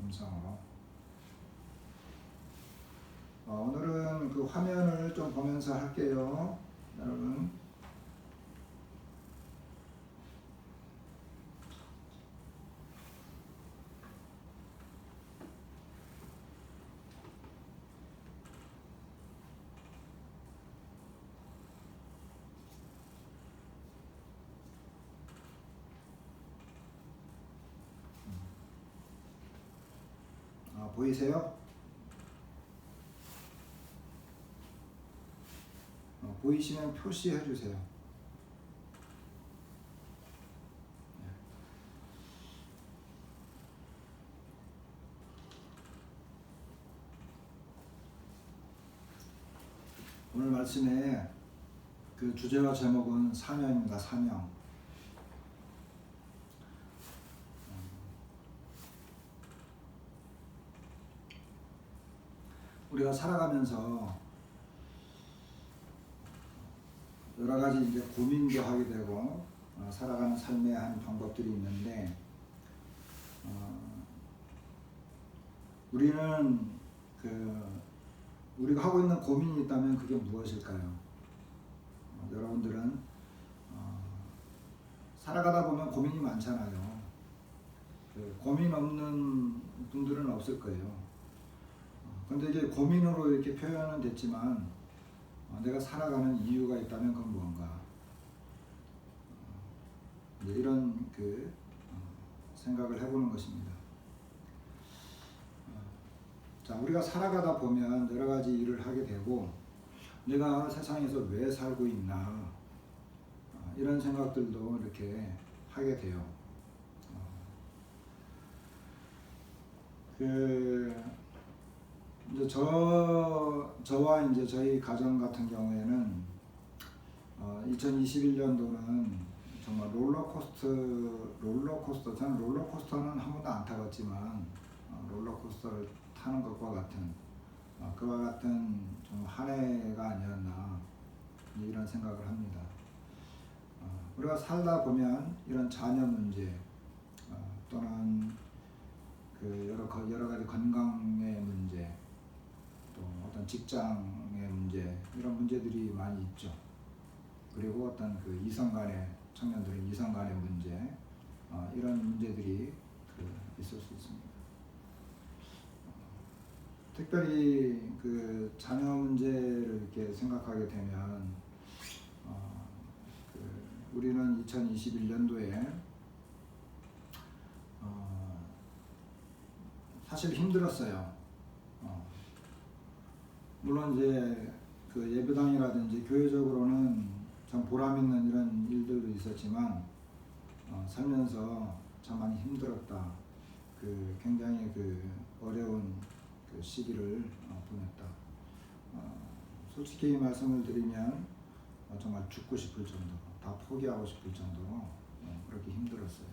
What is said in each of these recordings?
음성으로. 오늘은 그 화면을 좀 보면서 할게요, 여러분. 보이세요? 보이시면 표시해 주세요. 오늘 말씀의 그 주제와 제목은 사명입니다. 사명. 우리가 살아가면서 여러 가지 이제 고민도 하게 되고 살아가는 삶의 한 방법들이 있는데 우리는 우리가 하고 있는 고민이 있다면 그게 무엇일까요? 여러분들은 살아가다 보면 고민이 많잖아요. 고민 없는 분들은 없을 거예요. 근데 이게 고민으로 이렇게 표현은 됐지만 내가 살아가는 이유가 있다면 그건 무언가? 이런 생각을 해보는 것입니다. 자, 우리가 살아가다 보면 여러 가지 일을 하게 되고 내가 세상에서 왜 살고 있나 이런 생각들도 이렇게 하게 돼요. 이제 저와 이제 저희 가정 같은 경우에는 2021년도는 정말 롤러코스터, 저는 롤러코스터는 한 번도 안 타봤지만 롤러코스터를 타는 것과 같은 그와 같은 좀 한 해가 아니었나 이런 생각을 합니다. 우리가 살다 보면 이런 자녀 문제 또는 여러 가지 건강의 문제 또 어떤 직장의 문제 이런 문제들이 많이 있죠. 그리고 어떤 청년들의 이성 간의 문제 이런 문제들이 있을 수 있습니다. 특별히 자녀 문제를 이렇게 생각하게 되면 우리는 2021년도에 사실 힘들었어요. 물론 이제 예배당이라든지 교회적으로는 참 보람 있는 이런 일들도 있었지만 살면서 참 많이 힘들었다. 굉장히 어려운 시기를 보냈다. 솔직히 말씀을 드리면 정말 죽고 싶을 정도로 다 포기하고 싶을 정도로 그렇게 힘들었어요.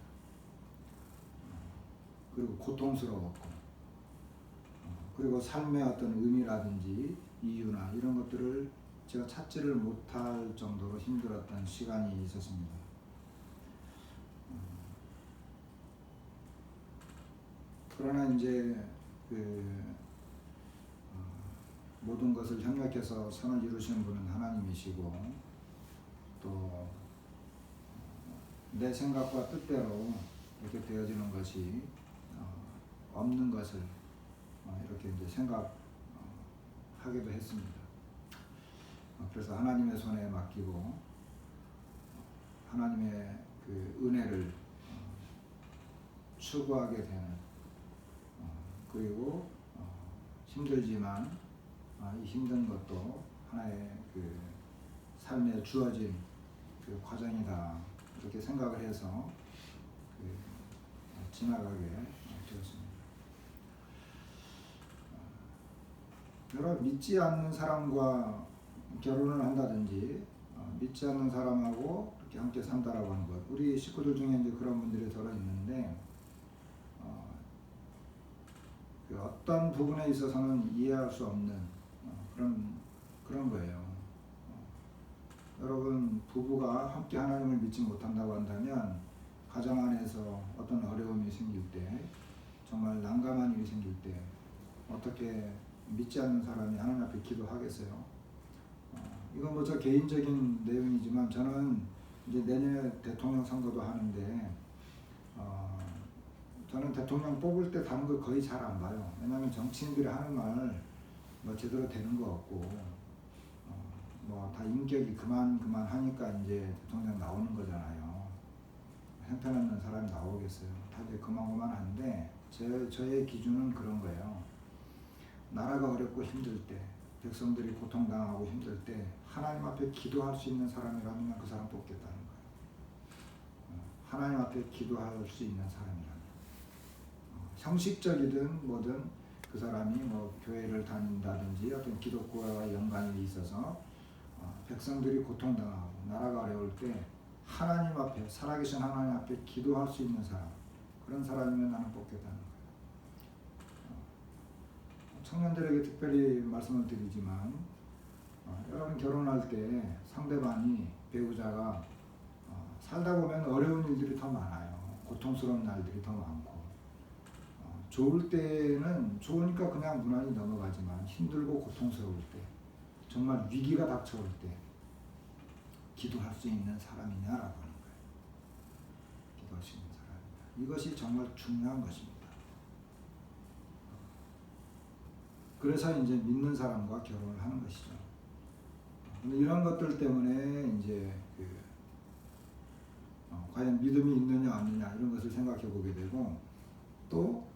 그리고 고통스러웠고 그리고 삶의 어떤 의미라든지 이유나 이런 것들을 제가 찾지를 못할 정도로 힘들었던 시간이 있었습니다. 그러나 이제 모든 것을 협력해서 선을 이루시는 분은 하나님이시고 또 내 생각과 뜻대로 이렇게 되어지는 것이 없는 것을 이렇게 이제 생각하기도 했습니다. 그래서 하나님의 손에 맡기고 하나님의 은혜를 추구하게 되는 그리고 힘들지만 이 힘든 것도 하나의 삶에 주어진 과정이다 이렇게 생각을 해서 지나가게 되었습니다. 여러분 믿지 않는 사람과 결혼을 한다든지 믿지 않는 사람하고 이렇게 함께 산다라고 하는 것, 우리 식구들 중에 이제 그런 분들이 들어 있는데 어떤 부분에 있어서는 이해할 수 없는 그런 거예요. 여러분 부부가 함께 하나님을 믿지 못한다고 한다면 가정 안에서 어떤 어려움이 생길 때 정말 난감한 일이 생길 때 어떻게 믿지 않는 사람이 하나님 앞에 기도하겠어요? 이건 뭐 저 개인적인 내용이지만 저는 이제 내년에 대통령 선거도 하는데 저는 대통령 뽑을 때 다른 거 거의 잘 안 봐요. 왜냐하면 정치인들이 하는 말 뭐 제대로 되는 거 없고 뭐 다 인격이 그만 하니까 이제 대통령 나오는 거잖아요. 형편없는 사람이 나오겠어요. 다들 그만한데 저의 기준은 그런 거예요. 나라가 어렵고 힘들 때, 백성들이 고통당하고 힘들 때 하나님 앞에 기도할 수 있는 사람이라면 그 사람 뽑겠다는 거예요. 하나님 앞에 기도할 수 있는 사람이라면 형식적이든 뭐든 그 사람이 뭐 교회를 다닌다든지 어떤 기독교와 연관이 있어서 백성들이 고통당하고 나라가 어려울 때 하나님 앞에, 살아계신 하나님 앞에 기도할 수 있는 사람, 그런 사람이면 나는 뽑겠다는 거예요. 청년들에게 특별히 말씀을 드리지만 여러분 결혼할 때 상대방이, 배우자가 살다 보면 어려운 일들이 더 많아요. 고통스러운 날들이 더 많고 좋을 때는 좋으니까 그냥 무난히 넘어가지만 힘들고 고통스러울 때, 정말 위기가 닥쳐올 때 기도할 수 있는 사람이냐라고 하는 거예요. 기도할 수 있는 사람이냐. 이것이 정말 중요한 것입니다. 그래서 이제 믿는 사람과 결혼을 하는 것이죠. 근데 이런 것들 때문에 이제 과연 믿음이 있느냐 없느냐 이런 것을 생각해 보게 되고 또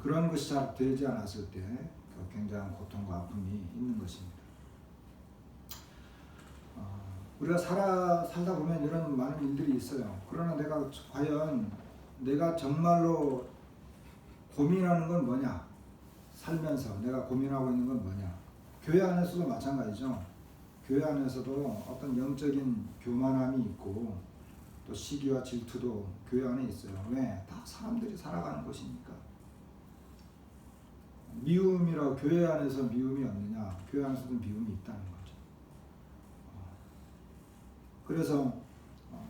그런 것이 잘 되지 않았을 때 굉장한 고통과 아픔이 있는 것입니다. 우리가 살다 보면 이런 많은 일들이 있어요. 그러나 내가 정말로 고민하는 건 뭐냐? 살면서 내가 고민하고 있는 건 뭐냐? 교회 안에서도 마찬가지죠. 교회 안에서도 어떤 영적인 교만함이 있고 또 시기와 질투도 교회 안에 있어요. 왜? 다 사람들이 살아가는 것이니까. 미움이라고, 교회 안에서 미움이 없느냐? 교회 안에서도 미움이 있다는 거죠. 그래서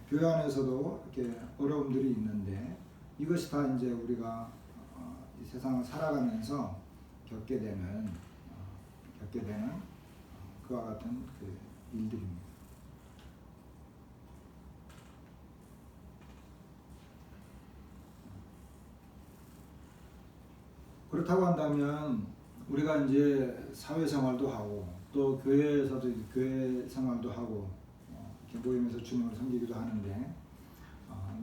교회 안에서도 이렇게 어려움들이 있는데 이것이 다 이제 우리가 이 세상을 살아가면서 겪게 되는 그와 같은 일들입니다. 그렇다고 한다면 우리가 이제 사회생활도 하고 또 교회에서도 교회 생활도 하고 이렇게 모임에서 주님을 섬기기도 하는데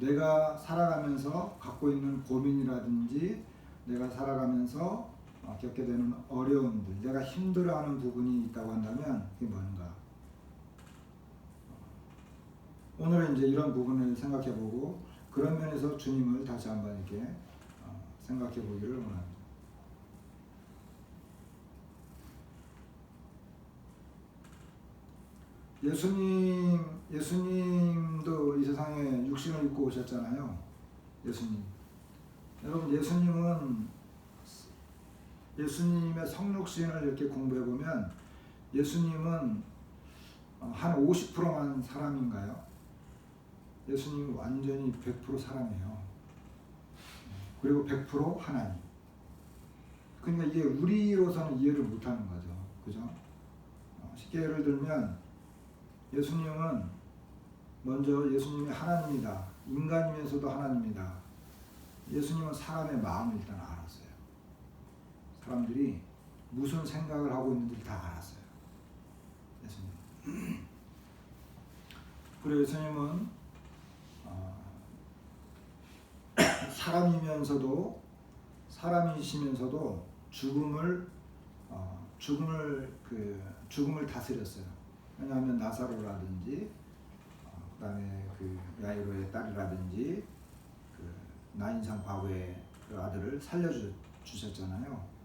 내가 살아가면서 갖고 있는 고민이라든지 내가 살아가면서 겪게 되는 어려움들, 내가 힘들어하는 부분이 있다고 한다면 그게 뭔가? 오늘은 이제 이런 부분을 생각해보고 그런 면에서 주님을 다시 한번 이렇게 생각해보기를 원합니다. 예수님도 이 세상에 육신을 입고 오셨잖아요. 예수님. 여러분, 예수님의 성육신을 이렇게 공부해보면 예수님은 한 50%만 사람인가요? 예수님은 완전히 100% 사람이에요. 그리고 100% 하나님. 그러니까 이게 우리로서는 이해를 못하는 거죠. 그죠? 쉽게 예를 들면 예수님은 먼저 예수님이 하나님이다. 인간이면서도 하나님이다. 예수님은 사람의 마음을 일단 알았어요. 사람들이 무슨 생각을 하고 있는지 다 알았어요. 예수님. 그리고 예수님은 사람이시면서도 죽음을 다스렸어요. 왜냐하면 나사로라든지 그다음에 야이로의 딸이라든지 나인상 과부의 아들을 살려주셨잖아요.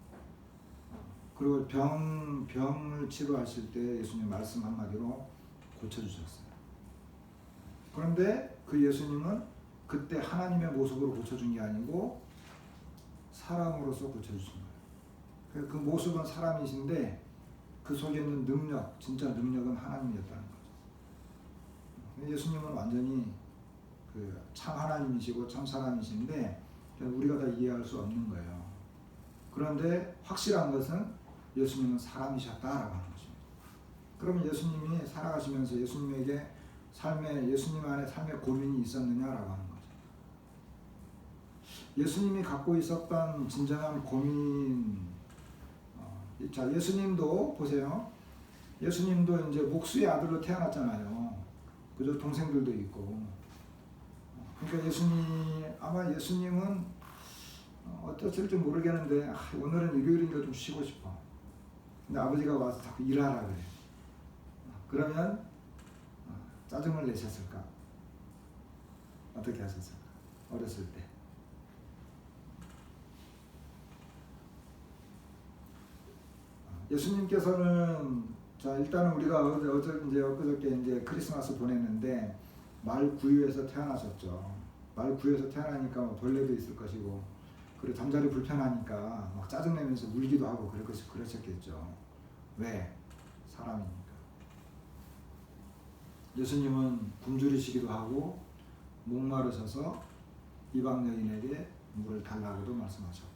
그리고 병을 치료하실 때 예수님 말씀 한마디로 고쳐주셨어요. 그런데 그 예수님은 그때 하나님의 모습으로 고쳐준 게 아니고 사람으로서 고쳐주신 거예요. 그 모습은 사람이신데 그 속에 있는 능력, 진짜 능력은 하나님이었다는 거죠. 예수님은 완전히 그 참 하나님이시고 참 사람이신데 우리가 다 이해할 수 없는 거예요. 그런데 확실한 것은 예수님은 사람이셨다라고 하는 것입니다. 그러면 예수님이 살아가시면서 예수님에게 예수님 안에 삶의 고민이 있었느냐라고 하는 거죠. 예수님이 갖고 있었던 진정한 고민, 자, 예수님도 보세요. 예수님도 이제 목수의 아들로 태어났잖아요. 그저 동생들도 있고. 그러니까 아마 예수님은 어땠을지 모르겠는데, 오늘은 일요일이니까 좀 쉬고 싶어. 근데 아버지가 와서 자꾸 일하라 그래. 그러면 짜증을 내셨을까? 어떻게 하셨을까? 어렸을 때. 예수님께서는 자, 일단은 우리가 엊그저께 이제 크리스마스 보냈는데 말 구유에서 태어나셨죠. 말 구유에서 태어나니까 벌레도 있을 것이고, 그리고 잠자리 불편하니까 막 짜증내면서 울기도 하고 그러셨겠죠. 왜? 사람이니까. 예수님은 굶주리시기도 하고 목마르셔서 이방 여인에게 물을 달라고도 말씀하셨고,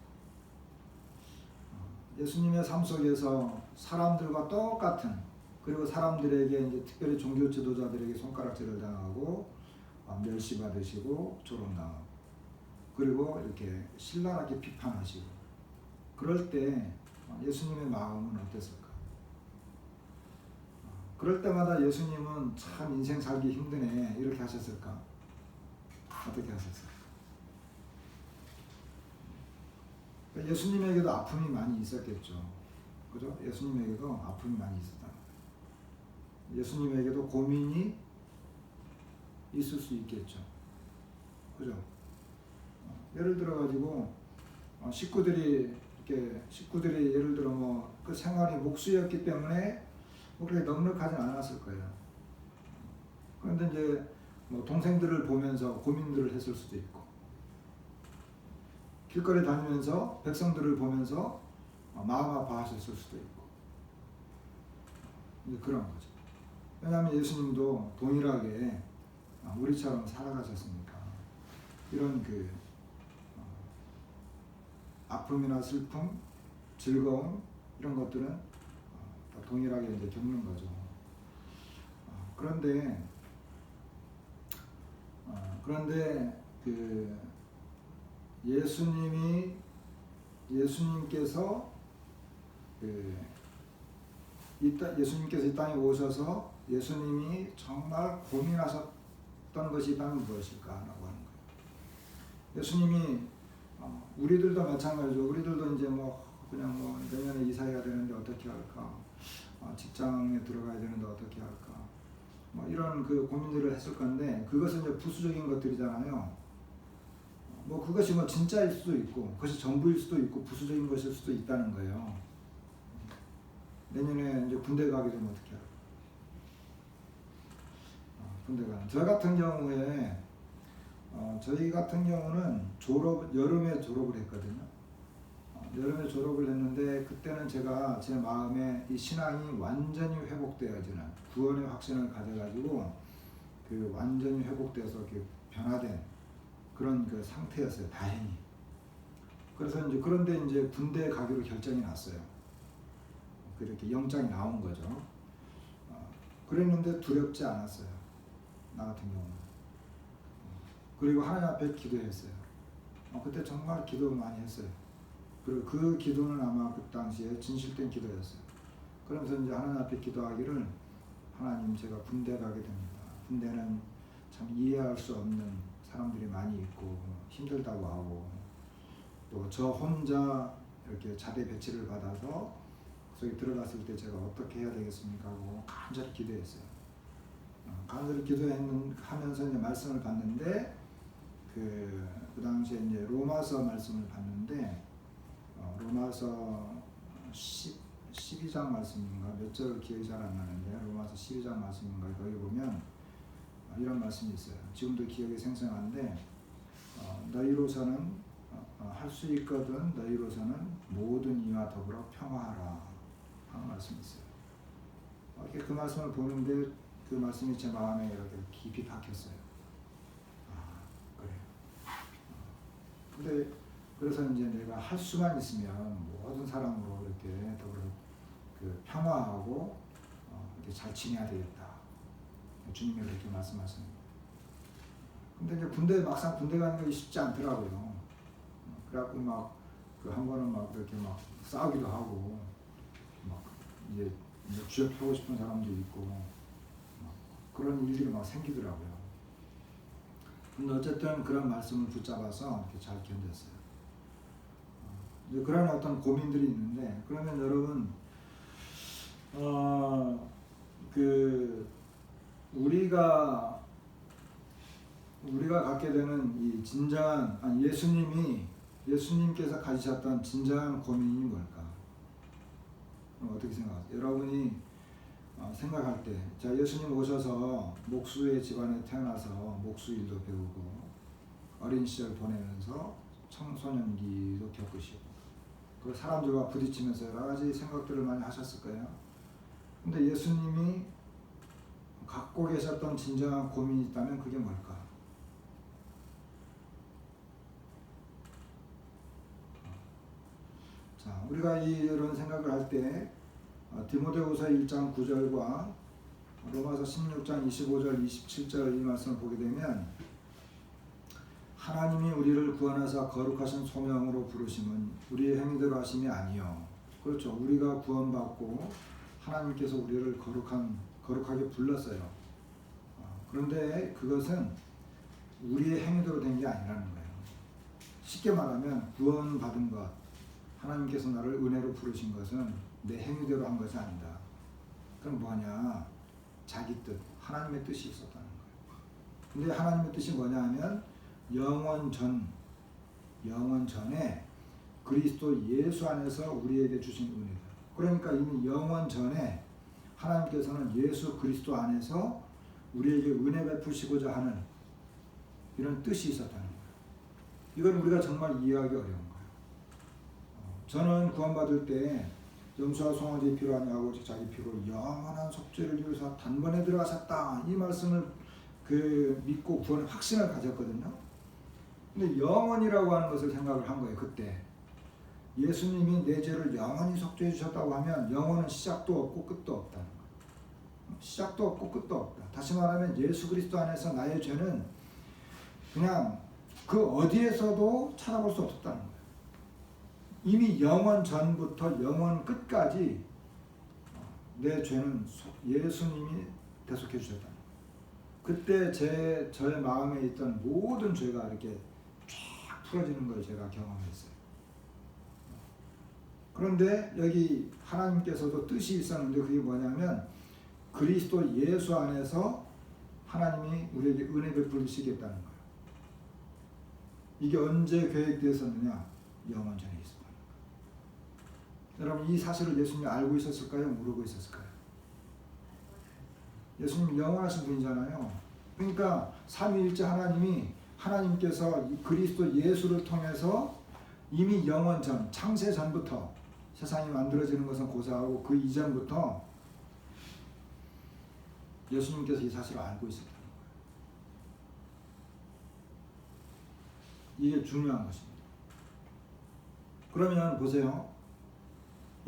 예수님의 삶 속에서 사람들과 똑같은, 그리고 사람들에게 이제 특별히 종교 지도자들에게 손가락질을 당하고 멸시받으시고 조롱당하고, 그리고 이렇게 신랄하게 비판하시고, 그럴 때 예수님의 마음은 어땠을까? 그럴 때마다 예수님은 참 인생 살기 힘드네 이렇게 하셨을까? 어떻게 하셨을까? 예수님에게도 아픔이 많이 있었겠죠. 그죠? 예수님에게도 아픔이 많이 있었다. 예수님에게도 고민이 있을 수 있겠죠. 그죠? 예를 들어가지고 식구들이 예를 들어 그 생활이 목수였기 때문에 그렇게 넉넉하진 않았을 거예요. 그런데 이제 동생들을 보면서 고민들을 했을 수도 있고, 길거리 다니면서 백성들을 보면서 마음 아파하셨을 수도 있고, 이제 그런 거죠. 왜냐하면 예수님도 동일하게 우리처럼 살아가셨으니까 이런 아픔이나 슬픔, 즐거움 이런 것들은 다 동일하게 이제 겪는 거죠. 그런데 예수님께서 이 땅에 오셔서 예수님이 정말 고민하셨던 것이 있다면 무엇일까라고 하는 거예요. 예수님이 우리들도 마찬가지죠. 우리들도 이제 그냥 내년에 이사해야 되는데 어떻게 할까? 직장에 들어가야 되는데 어떻게 할까? 이런 고민들을 했을 건데, 그것은 이제 부수적인 것들이잖아요. 그것이 진짜일 수도 있고, 그것이 전부일 수도 있고, 부수적인 것일 수도 있다는 거예요. 내년에 이제 군대 가게 되면 어떻게 할까? 군대 가는. 저희 같은 경우는 여름에 졸업을 했거든요. 여름에 졸업을 했는데, 그때는 제가 제 마음에 이 신앙이 완전히 회복되어지는 구원의 확신을 가져가지고 완전히 회복돼서 변화된 그런 상태였어요. 다행히. 그래서 그런데 군대에 가기로 결정이 났어요. 그렇게 영장이 나온 거죠. 그랬는데 두렵지 않았어요. 나 같은 경우는. 그리고 하나님 앞에 기도했어요. 그때 정말 기도 많이 했어요. 그리고 그 기도는 아마 그 당시에 진실된 기도였어요. 그러면서 이제 하나님 앞에 기도하기를, 하나님, 제가 군대 가게 됩니다. 군대는 참 이해할 수 없는 사람들이 많이 있고 힘들다고 하고, 또 저 혼자 이렇게 자대 배치를 받아서 거기 들어갔을 때 제가 어떻게 해야 되겠습니까 하고 간절히 기도했어요. 간절히 기도하면서 이제 말씀을 봤는데, 그 당시에 이제 로마서 말씀을 봤는데, 로마서 12장 말씀인가 몇 절 기억이 잘 안 나는데, 로마서 12장 말씀인가 거기 보면 이런 말씀이 있어요. 지금도 기억이 생생한데, 너희로서는 할 수 있거든 너희로서는 모든 이와 더불어 평화하라 하는 말씀이 있어요. 이렇게 그 말씀을 보는데 그 말씀이 제 마음에 이렇게 깊이 박혔어요. 근데 그래서 이제 내가 할 수만 있으면 모든 사람으로 이렇게 더불어 평화하고 이렇게 잘 지내야 되겠다. 주님이 그렇게 말씀하십니다. 근데 이제 막상 군대 가는 게 쉽지 않더라고요. 그래갖고 한 번은 이렇게 싸우기도 하고, 이제 쥐업하고 싶은 사람도 있고, 그런 일들이 생기더라고요. 근데 어쨌든 그런 말씀을 붙잡아서 이렇게 잘 견뎠어요. 이제 그런 어떤 고민들이 있는데, 그러면 여러분, 우리가 갖게 되는 이 진정한, 예수님께서 가지셨던 진정한 고민이 뭘까? 어떻게 생각하세요? 여러분이 생각할 때, 자, 예수님 오셔서 목수의 집안에 태어나서 목수 일도 배우고 어린 시절 보내면서 청소년기도 겪으시고 그 사람들과 부딪히면서 여러 가지 생각들을 많이 하셨을 거예요. 근데 예수님이 갖고 계셨던 진정한 고민이 있다면 그게 뭘까? 자, 우리가 이런 생각을 할 때 디모데후서 1장 9절과 로마서 16장 25절 27절 이 말씀을 보게 되면 하나님이 우리를 구원하사 거룩하신 소명으로 부르심은 우리의 행위대로 하심이 아니요. 그렇죠. 우리가 구원받고 하나님께서 우리를 거룩하게 불렀어요. 그런데 그것은 우리의 행위대로 된 게 아니라는 거예요. 쉽게 말하면 구원받은 것, 하나님께서 나를 은혜로 부르신 것은 내 행위대로 한 것이 아니다. 그럼 뭐냐? 자기 뜻, 하나님의 뜻이 있었다는 거예요. 근데 하나님의 뜻이 뭐냐 하면 영원 전에 그리스도 예수 안에서 우리에게 주신 은혜다. 그러니까 이미 영원 전에 하나님께서는 예수 그리스도 안에서 우리에게 은혜 베푸시고자 하는 이런 뜻이 있었다는 거예요. 이건 우리가 정말 이해하기 어려운 거예요. 저는 구원받을 때 염소와 송아지의 피로 아니하고 오직 자기 피로 영원한 속죄를 이루사 단번에 들어가셨다. 이 말씀을 믿고 구원의 확신을 가졌거든요. 근데 영원이라고 하는 것을 생각을 한 거예요. 그때 예수님이 내 죄를 영원히 속죄해 주셨다고 하면 영원은 시작도 없고 끝도 없다는 거예요. 시작도 없고 끝도 없다. 다시 말하면 예수 그리스도 안에서 나의 죄는 그냥 그 어디에서도 찾아볼 수 없었다는 거예요. 이미 영원 전부터 영원 끝까지 내 죄는 예수님이 대속해 주셨다는 거예요. 그때 저의 마음에 있던 모든 죄가 이렇게 쫙 풀어지는 걸 제가 경험했어요. 그런데 여기 하나님께서도 뜻이 있었는데 그게 뭐냐면 그리스도 예수 안에서 하나님이 우리에게 은혜 베풀시겠다는 거예요. 이게 언제 계획되었느냐? 영원 전에 있었다는 거예요. 여러분 이 사실을 예수님이 알고 있었을까요? 모르고 있었을까요? 예수님 영원하신 분이잖아요. 그러니까 삼위일체 하나님께서 그리스도 예수를 통해서 이미 영원 전, 창세 전부터 세상이 만들어지는 것은 고사하고 그 이전부터 예수님께서 이 사실을 알고 있었다는 거예요. 이게 중요한 것입니다. 그러면 보세요.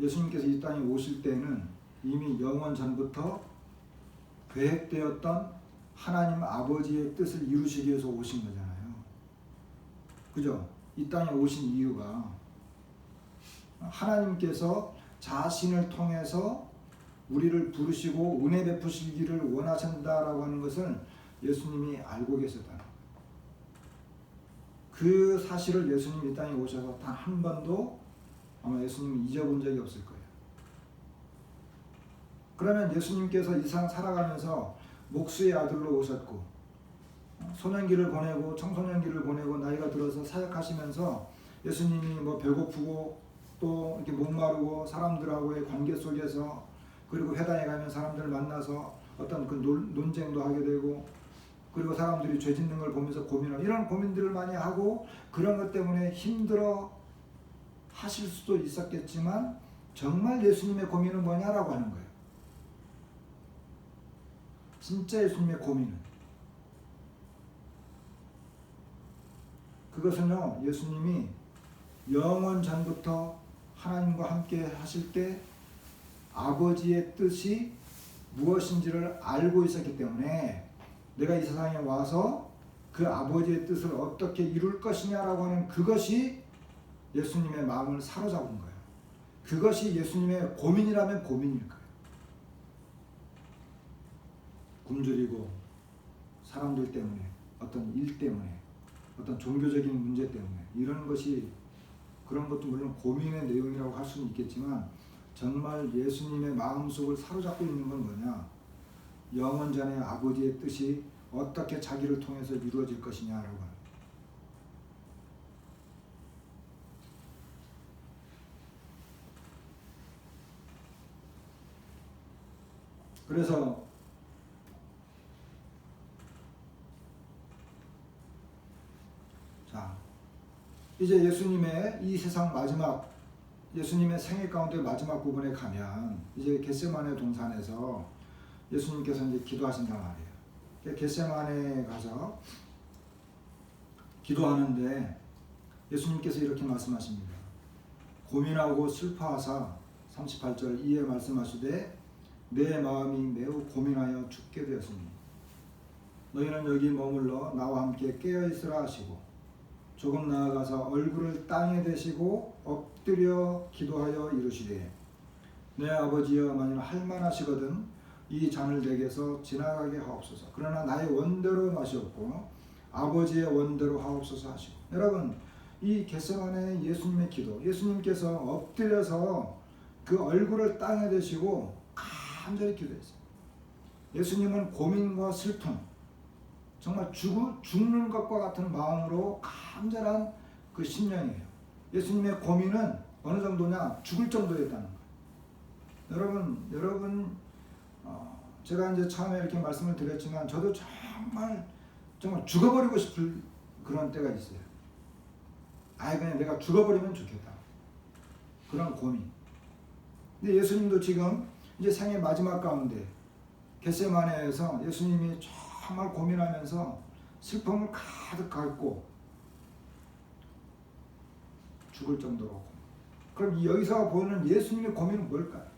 예수님께서 이 땅에 오실 때는 이미 영원 전부터 계획되었던 하나님 아버지의 뜻을 이루시기 위해서 오신 거잖아요. 그죠? 이 땅에 오신 이유가 하나님께서 자신을 통해서 우리를 부르시고 은혜 베푸시기를 원하신다라고 하는 것을 예수님이 알고 계셨다는 거예요. 그 사실을 예수님이 이 땅에 오셔서 단 한 번도 아마 예수님은 잊어본 적이 없을 거예요. 그러면 예수님께서 이 세상 살아가면서 목수의 아들로 오셨고 소년기를 보내고 청소년기를 보내고 나이가 들어서 사역하시면서 예수님이 배고프고 또 이렇게 목마르고 사람들하고의 관계 속에서 그리고 회당에 가면 사람들을 만나서 어떤 그 논쟁도 하게 되고 그리고 사람들이 죄 짓는 걸 보면서 고민하고 이런 고민들을 많이 하고 그런 것 때문에 힘들어 하실 수도 있었겠지만 정말 예수님의 고민은 뭐냐라고 하는 거예요. 진짜 예수님의 고민은 그것은요, 예수님이 영원 전부터 하나님과 함께 하실 때 아버지의 뜻이 무엇인지를 알고 있었기 때문에 내가 이 세상에 와서 그 아버지의 뜻을 어떻게 이룰 것이냐라고 하는 그것이 예수님의 마음을 사로잡은 거예요. 그것이 예수님의 고민이라면 고민일 거예요. 굶주리고 사람들 때문에, 어떤 일 때문에, 어떤 종교적인 문제 때문에 이런 것이, 그런 것도 물론 고민의 내용이라고 할 수는 있겠지만 정말 예수님의 마음속을 사로잡고 있는 건 뭐냐? 영원전의 아버지의 뜻이 어떻게 자기를 통해서 이루어질 것이냐라고 하는. 그래서 자, 이제 예수님의 이 세상 마지막, 예수님의 생애 가운데 마지막 부분에 가면 이제 겟세마네 동산에서 예수님께서 이제 기도하신단 말이에요. 겟세마네에 가서 기도하는데 예수님께서 이렇게 말씀하십니다. 고민하고 슬퍼하사 38절 이에 말씀하시되 내 마음이 매우 고민하여 죽게 되었으니 너희는 여기 머물러 나와 함께 깨어있으라 하시고 조금 나아가서 얼굴을 땅에 대시고 엎드려 기도하여 이르시되 내 아버지여 만일 할만하시거든 이 잔을 내게서 지나가게 하옵소서. 그러나 나의 원대로 마시옵고 아버지의 원대로 하옵소서 하시고. 여러분, 이 겟세마네 예수님의 기도, 예수님께서 엎드려서 그 얼굴을 땅에 대시고 간절히 기도했어요. 예수님은 고민과 슬픔, 정말 죽는 것과 같은 마음으로 간절한 그 심령이에요. 예수님의 고민은 어느 정도냐? 죽을 정도였다는 거예요. 여러분, 제가 이제 처음에 이렇게 말씀을 드렸지만 저도 정말 죽어버리고 싶을 그런 때가 있어요. 아예 그냥 내가 죽어버리면 좋겠다. 그런 고민. 근데 예수님도 지금 이제 생애 마지막 가운데 겟세마네에서 예수님이 정말 고민하면서 슬픔을 가득 갖고 죽을 정도로. 그럼 여기서 보는 예수님의 고민은 뭘까요?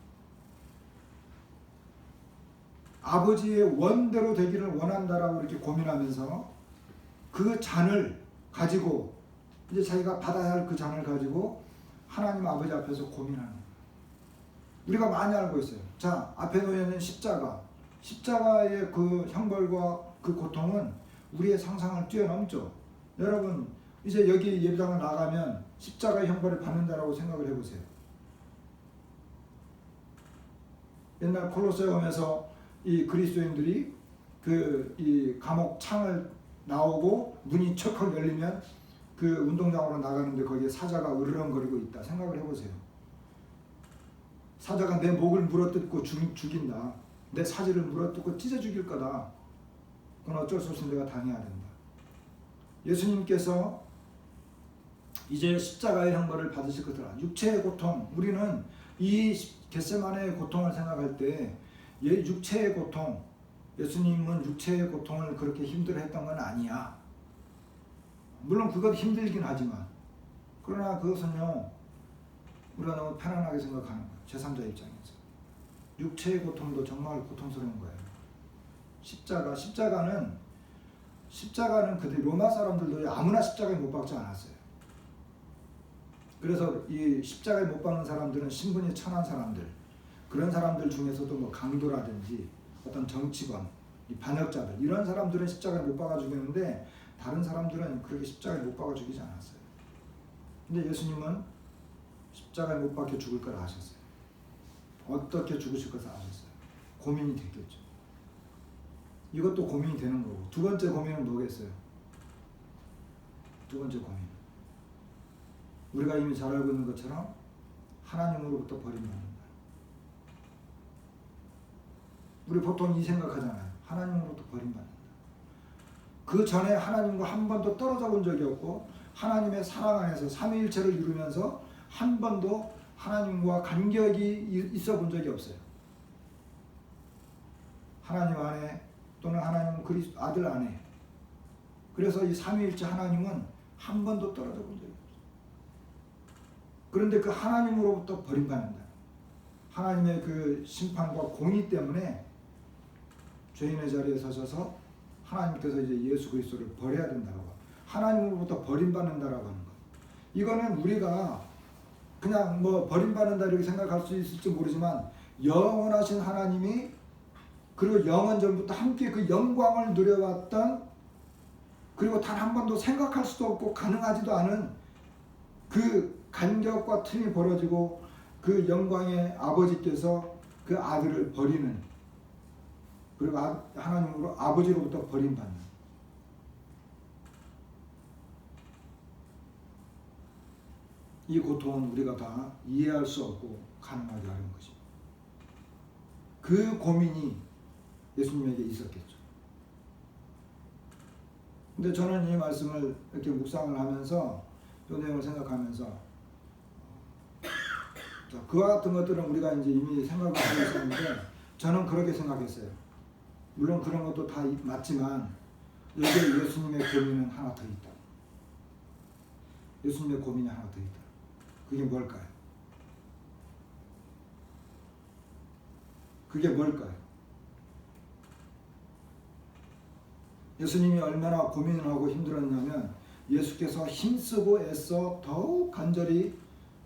아버지의 원대로 되기를 원한다라고 이렇게 고민하면서 그 잔을 가지고 이제 자기가 받아야 할 그 잔을 가지고 하나님 아버지 앞에서 고민하는 거예요. 우리가 많이 알고 있어요. 자, 앞에 놓여 있는 십자가의 그 형벌과 그 고통은 우리의 상상을 뛰어넘죠. 여러분, 이제 여기 예배당을 나가면 십자가의 형벌을 받는다라고 생각을 해보세요. 옛날 콜로세움에서 이 그리스도인들이 이 감옥 창을 나오고 문이 척척 열리면 그 운동장으로 나가는데 거기에 사자가 으르렁거리고 있다. 생각을 해보세요. 사자가 내 목을 물어뜯고 죽인다. 내 사지를 물어뜯고 찢어 죽일 거다. 그건 어쩔 수 없이 내가 당해야 된다. 예수님께서 이제 십자가의 형벌을 받으실 것이라. 육체의 고통, 우리는 이 겟세마네의 고통을 생각할 때 육체의 고통, 예수님은 육체의 고통을 그렇게 힘들어했던 건 아니야. 물론 그것 힘들긴 하지만, 그러나 그것은요 우리가 너무 편안하게 생각하는 거예요. 제3자 입장에서 육체의 고통도 정말 고통스러운 거예요. 십자가는 그들 로마 사람들도 아무나 십자가에 못 박지 않았어요. 그래서 이 십자가에 못 박는 사람들은 신분이 천한 사람들, 그런 사람들 중에서도 뭐 강도라든지 어떤 정치권, 이 반역자들, 이런 사람들은 십자가에 못 박아 죽이는데 다른 사람들은 그렇게 십자가에 못 박아 죽이지 않았어요. 근데 예수님은 십자가에 못 박혀 죽을 거라 하셨어요. 어떻게 죽으실 것을 아셨어요. 고민이 됐겠죠. 이것도 고민이 되는 거고. 두 번째 고민은 뭐겠어요? 두 번째 고민, 우리가 이미 잘 알고 있는 것처럼 하나님으로부터 버림받는다. 우리 보통 이 생각하잖아요. 하나님으로부터 버림받는다. 그 전에 하나님과 한 번도 떨어져 본 적이 없고 하나님의 사랑 안에서 삼위일체를 이루면서 한 번도 하나님과 간격이 있어 본 적이 없어요. 하나님 안에 또는 하나님 그리스도 아들 안에. 그래서 이 삼위일체 하나님은 한 번도 떨어져 본 적이 없어요. 그런데 그 하나님으로부터 버림받는다. 하나님의 그 심판과 공의 때문에 죄인의 자리에 서셔서 하나님께서 이제 예수 그리스도를 버려야 된다고, 하나님으로부터 버림받는다라고 하는 것. 이거는 우리가 그냥 뭐 버림받는다 이렇게 생각할 수 있을지 모르지만, 영원하신 하나님이 그리고 영원 전부터 함께 그 영광을 누려왔던, 그리고 단 한 번도 생각할 수도 없고 가능하지도 않은 그 간격과 틈이 벌어지고 그 영광의 아버지께서 그 아들을 버리는, 그리고 하나님으로 아버지로부터 버림받는, 이 고통은 우리가 다 이해할 수 없고 가능하지 않은 것입니다. 그 고민이 예수님에게 있었겠죠. 근데 저는 이 말씀을 이렇게 묵상을 하면서, 이 내용을 생각하면서, 그와 같은 것들은 우리가 이제 이미 생각을 하고 있었는데, 저는 그렇게 생각했어요. 물론 그런 것도 다 맞지만, 여기에 예수님의 고민은 하나 더 있다. 예수님의 고민이 하나 더 있다. 그게 뭘까요? 그게 뭘까요? 예수님이 얼마나 고민을 하고 힘들었냐면, 예수께서 힘쓰고 애써 더욱 간절히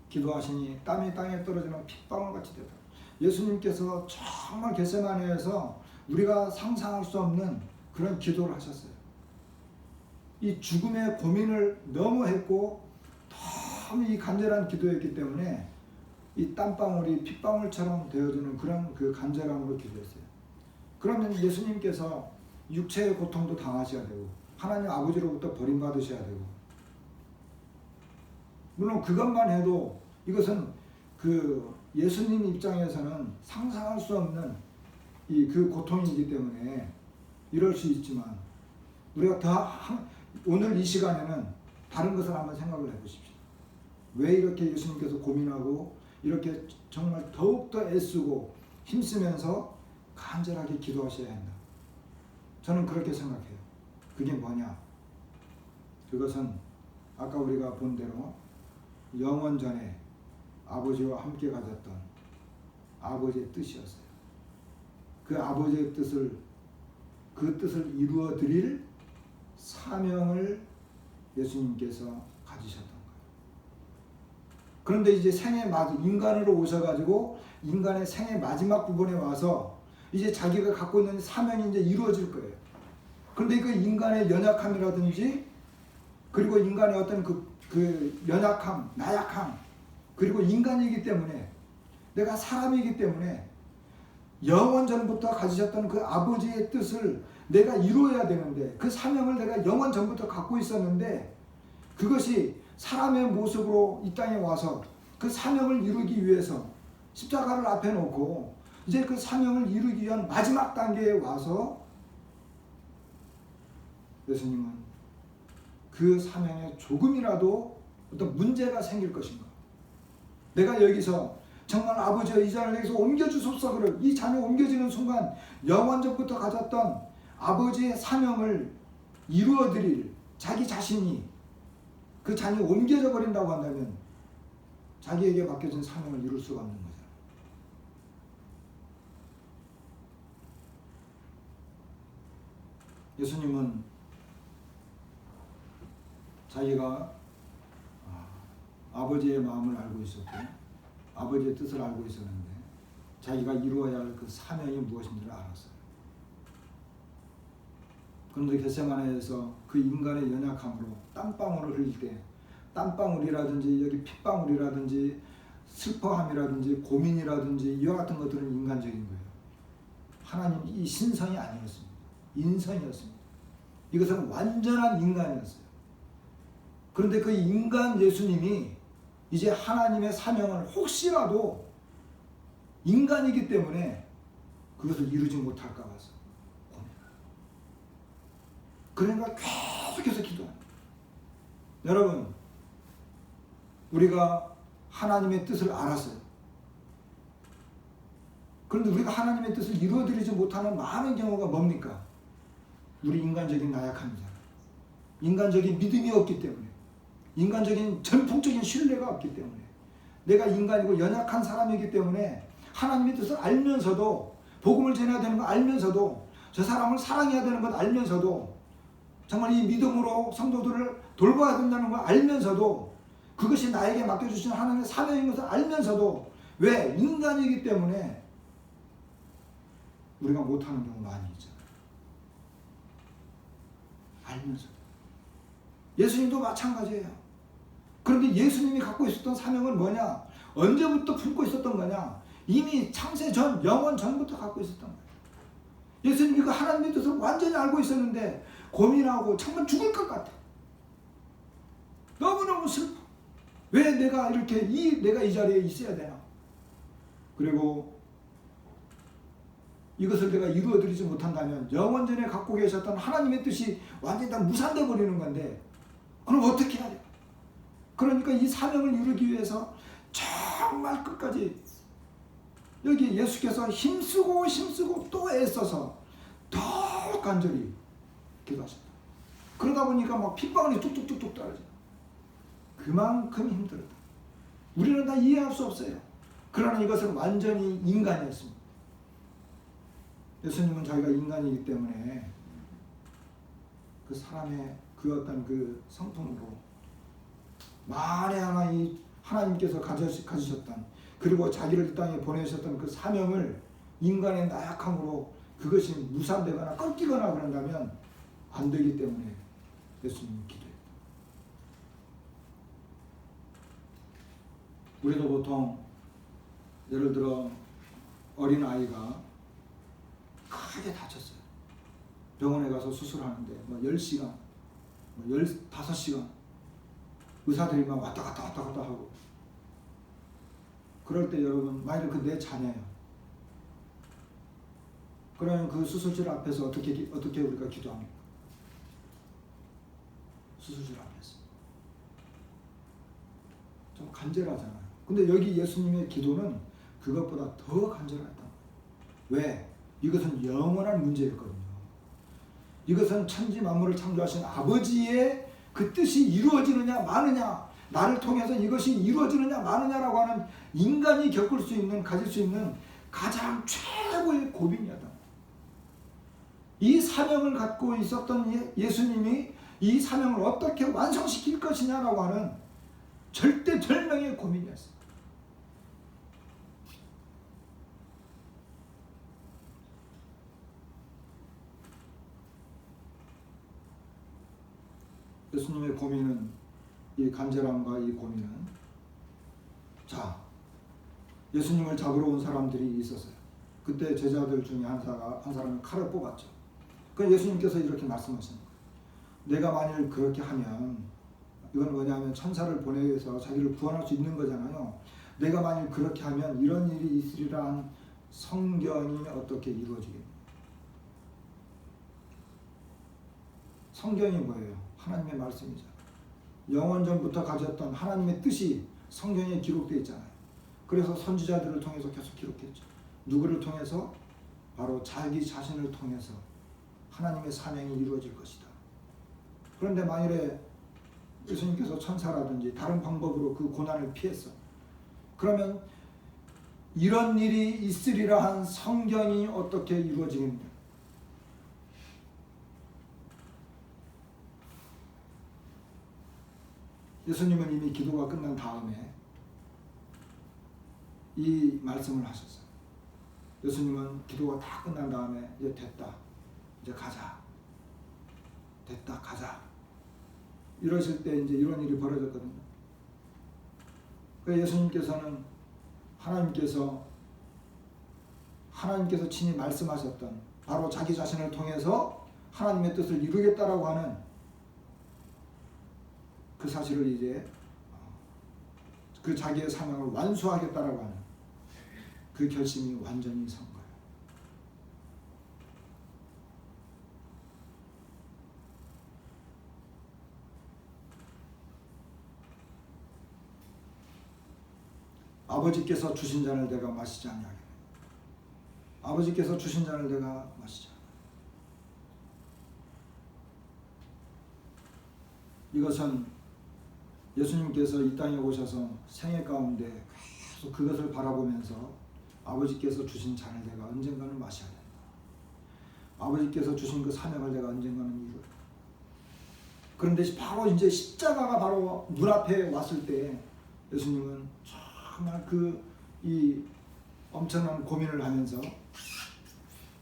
기도하시니 땀이 땅에 떨어지는 핏방울같이 되더라. 예수님께서 정말 겟세마네에서 우리가 상상할 수 없는 그런 기도를 하셨어요. 이 죽음의 고민을 너무 했고 너무 이 간절한 기도였기 때문에 이 땀방울이 핏방울처럼 되어지는 그런 그 간절함으로 기도했어요. 그러면 예수님께서 육체의 고통도 당하셔야 되고 하나님 아버지로부터 버림받으셔야 되고, 물론 그것만 해도 이것은 그 예수님 입장에서는 상상할 수 없는 이 그 고통이기 때문에 이럴 수 있지만, 우리가 오늘 이 시간에는 다른 것을 한번 생각을 해보십시오. 왜 이렇게 예수님께서 고민하고 이렇게 정말 더욱더 애쓰고 힘쓰면서 간절하게 기도하셔야 한다. 저는 그렇게 생각해요. 그게 뭐냐? 그것은 아까 우리가 본 대로 영원 전에 아버지와 함께 가졌던 아버지의 뜻이었어요. 그 아버지의 뜻을 이루어 드릴 사명을 예수님께서 가지셨던 거예요. 그런데 이제 인간으로 오셔가지고 인간의 생의 마지막 부분에 와서 이제 자기가 갖고 있는 사명이 이제 이루어질 거예요. 그런데 그 인간의 연약함이라든지, 그리고 인간의 어떤 그 연약함, 나약함, 그리고 인간이기 때문에, 내가 사람이기 때문에 영원 전부터 가지셨던 그 아버지의 뜻을 내가 이루어야 되는데, 그 사명을 내가 영원 전부터 갖고 있었는데, 그것이 사람의 모습으로 이 땅에 와서 그 사명을 이루기 위해서 십자가를 앞에 놓고 이제 그 사명을 이루기 위한 마지막 단계에 와서 예수님은 그 사명에 조금이라도 어떤 문제가 생길 것인가, 내가 여기서 정말 아버지여 이 자를 여기서 옮겨주소서, 이 자녀 옮겨지는 순간 영원전부터 가졌던 아버지의 사명을 이루어드릴 자기 자신이 그 자녀 옮겨져 버린다고 한다면 자기에게 맡겨진 사명을 이룰 수가 없는 거잖아요. 예수님은 자기가 아버지의 마음을 알고 있었고 아버지의 뜻을 알고 있었는데, 자기가 이루어야 할 그 사명이 무엇인지를 알았어요. 그런데 겟세마네에서 그 인간의 연약함으로 땀방울을 흘릴 때, 땀방울이라든지 여기 핏방울이라든지 슬퍼함이라든지 고민이라든지 이와 같은 것들은 인간적인 거예요. 하나님 이 신성이 아니었습니다. 인성이었습니다. 이것은 완전한 인간이었어요. 그런데 그 인간 예수님이 이제 하나님의 사명을 혹시라도 인간이기 때문에 그것을 이루지 못할까 봐서 그러니까 계속해서 기도합니다. 여러분, 우리가 하나님의 뜻을 알았어요. 그런데 우리가 하나님의 뜻을 이루어드리지 못하는 많은 경우가 뭡니까? 우리 인간적인 나약함이잖아요. 인간적인 믿음이 없기 때문에, 인간적인 전폭적인 신뢰가 없기 때문에, 내가 인간이고 연약한 사람이기 때문에 하나님의 뜻을 알면서도, 복음을 전해야 되는 거 알면서도, 저 사람을 사랑해야 되는 것 알면서도, 정말 이 믿음으로 성도들을 돌봐야 된다는 걸 알면서도, 그것이 나에게 맡겨주신 하나님의 사명인 것을 알면서도, 왜? 인간이기 때문에 우리가 못하는 경우 많이 있잖아요. 알면서도. 예수님도 마찬가지예요. 그런데 예수님이 갖고 있었던 사명은 뭐냐? 언제부터 품고 있었던 거냐? 이미 창세 전, 영원 전부터 갖고 있었던 거예요. 예수님이 그 하나님의 뜻을 완전히 알고 있었는데 고민하고 정말 죽을 것 같아. 너무너무 슬퍼. 왜 내가 이렇게 내가 이 자리에 있어야 되나? 그리고 이것을 내가 이루어드리지 못한다면 영원전에 갖고 계셨던 하나님의 뜻이 완전히 다 무산돼 버리는 건데, 그럼 어떻게 해야 돼? 그러니까 이 사명을 이루기 위해서 정말 끝까지 여기 예수께서 힘쓰고 또 애써서 더 간절히 기도하셨다. 그러다 보니까 막 핏방울이 뚝뚝뚝뚝 떨어져. 그만큼 힘들었다. 우리는 다 이해할 수 없어요. 그러나 이것은 완전히 인간이었습니다. 예수님은 자기가 인간이기 때문에 그 사람의 그 어떤 그 성품으로 만에 하나 이 하나님께서 가지셨던, 그리고 자기를 이 땅에 보내셨던 그 사명을 인간의 나약함으로 그것이 무산되거나 꺾이거나 그런다면 안 되기 때문에 예수님은 기도했다. 우리도 보통 예를 들어 어린아이가 크게 다쳤어요. 병원에 가서 수술하는데 10시간, 15시간 의사들이 막 왔다 갔다 하고, 그럴 때 여러분, 만약에 그 내 자녀예요. 그러면 그 수술실 앞에서 어떻게 우리가 기도합니까? 수술실 앞에서 좀 간절하잖아요. 근데 여기 예수님의 기도는 그것보다 더 간절했단 말이에요. 왜? 이것은 영원한 문제였거든요. 이것은 천지 만물을 창조하신 아버지의 그 뜻이 이루어지느냐 마느냐, 나를 통해서 이것이 이루어지느냐 마느냐라고 하는 인간이 겪을 수 있는, 가질 수 있는 가장 최고의 고민이었다. 이 사명을 갖고 있었던 예수님이 이 사명을 어떻게 완성시킬 것이냐라고 하는 절대절명의 고민이었어요. 예수님의 고민은, 이 간절함과 이 고민은, 자, 예수님을 잡으러 온 사람들이 있었어요. 그때 제자들 중에 한 사람이 칼을 뽑았죠. 그 예수님께서 이렇게 말씀하시는 거예요. 내가 만일 그렇게 하면, 이건 뭐냐면 천사를 보내서 자기를 구원할 수 있는 거잖아요. 내가 만일 그렇게 하면 이런 일이 있으리란 성경이 어떻게 이루어지겠냐. 성경이 뭐예요? 하나님의 말씀이잖아요. 영원전부터 가졌던 하나님의 뜻이 성경에 기록되어 있잖아요. 그래서 선지자들을 통해서 계속 기록했죠. 누구를 통해서? 바로 자기 자신을 통해서 하나님의 사명이 이루어질 것이다. 그런데 만일에 예수님께서 천사라든지 다른 방법으로 그 고난을 피했어. 그러면 이런 일이 있으리라 한 성경이 어떻게 이루어지겠냐. 예수님은 이미 기도가 끝난 다음에 이 말씀을 하셨어요. 예수님은 기도가 다 끝난 다음에 이제 됐다. 이제 가자. 됐다. 가자. 이러실 때 이제 이런 일이 벌어졌거든요. 그래서 예수님께서는 하나님께서 친히 말씀하셨던, 바로 자기 자신을 통해서 하나님의 뜻을 이루겠다라고 하는 그 사실을 이제 그 자기의 사명을 완수하겠다라고 하는 그 결심이 완전히 선 거예요. 아버지께서 주신 잔을 내가 마시지 아니하겠네. 아버지께서 주신 잔을 내가 마시지 않아. 이것은 예수님께서 이 땅에 오셔서 생애 가운데 계속 그것을 바라보면서 아버지께서 주신 잔을 내가 언젠가는 마셔야 된다. 아버지께서 주신 그 사명을 내가 언젠가는 이루어. 그런데 바로 이제 십자가가 바로 눈앞에 왔을 때 예수님은 정말 이 엄청난 고민을 하면서